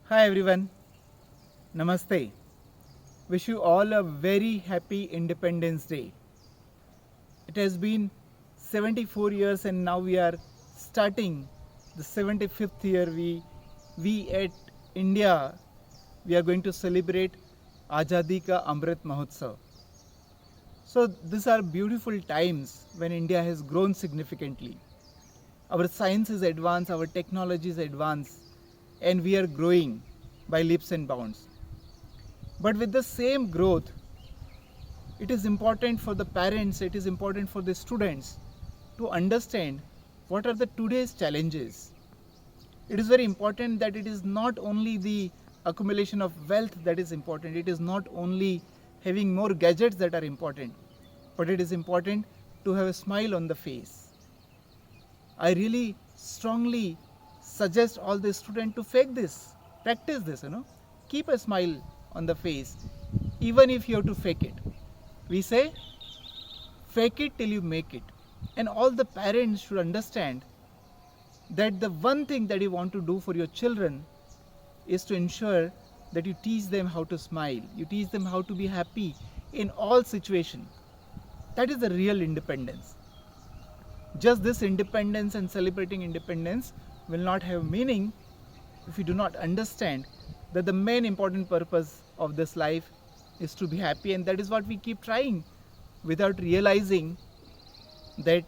Hi everyone, Namaste. Wish you all a very happy Independence Day. It has been 74 years and now we are starting the 75th year. We at India, we are going to celebrate Azadi Ka Amrit Mahotsav. So these are beautiful times when India has grown significantly. Our science is advanced, our technology is advanced, and we are growing by leaps and bounds. But with the same growth, it is important for the parents, it is important for the students to understand what are the today's challenges. It is very important that it is not only the accumulation of wealth that is important, it is not only having more gadgets that are important, but it is important to have a smile on the face. I really strongly suggest all the students to practice this, keep a smile on the face, even if you have to fake it. We say, fake it till you make it. And all the parents should understand that the one thing that you want to do for your children is to ensure that you teach them how to smile, you teach them how to be happy in all situations. That is the real independence. Just this independence and celebrating independence will not have meaning if you do not understand that the main important purpose of this life is to be happy, and that is what we keep trying without realizing that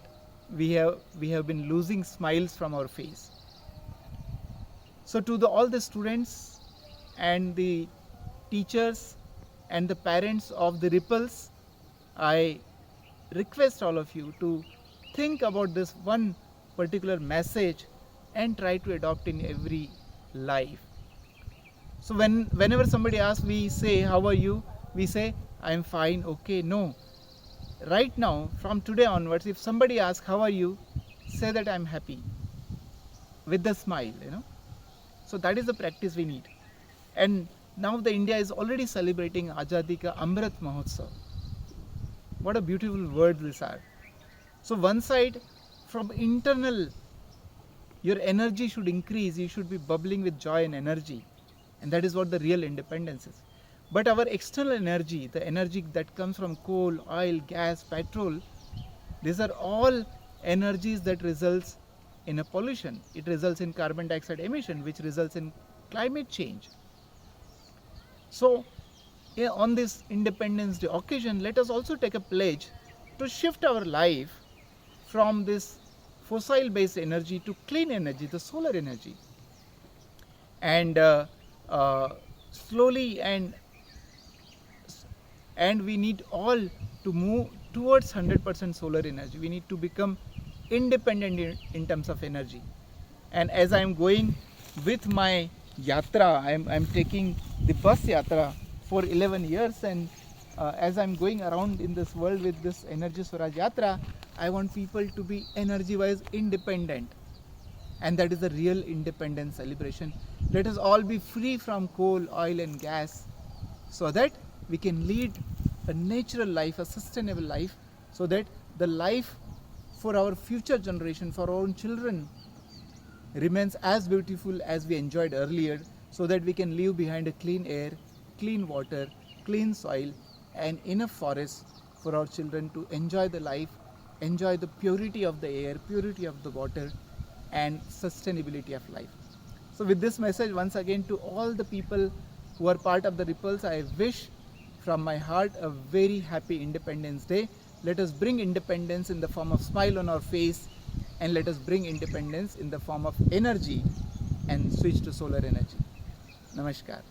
we have been losing smiles from our face. So to all the students and the teachers and the parents of the ripples, I request all of you to think about this one particular message and try to adopt in every life. So whenever somebody asks, we say, how are you? We say, I'm fine, okay, no. Right now, from today onwards, if somebody asks, how are you? Say that I'm happy with the smile, So that is the practice we need. And now the India is already celebrating Azadi Ka Amrit Mahotsav. What a beautiful word these are. So one side, from internal, your energy should increase, you should be bubbling with joy and energy. And that is what the real independence is. But our external energy, the energy that comes from coal, oil, gas, petrol, these are all energies that results in a pollution. It results in carbon dioxide emission, which results in climate change. So on this Independence Day occasion, let us also take a pledge to shift our life from this fossil based energy to clean energy, the solar energy. And slowly and we need all to move towards 100% solar energy. We need to become independent in terms of energy. And as I am going with my yatra, I am taking the bus yatra for 11 years, and as I am going around in this world with this Energy Swaraj Yatra, I want people to be energy wise independent, and that is the real independence celebration. Let us all be free from coal, oil and gas, so that we can lead a natural life, a sustainable life, so that the life for our future generation, for our own children, remains as beautiful as we enjoyed earlier, so that we can leave behind a clean air, clean water, clean soil and enough forest for our children to enjoy the life, enjoy the purity of the air, purity of the water and sustainability of life. So with this message, once again, to all the people who are part of the Ripples, I wish from my heart a very happy Independence Day. Let us bring independence in the form of smile on our face, and let us bring independence in the form of energy and switch to solar energy. Namaskar.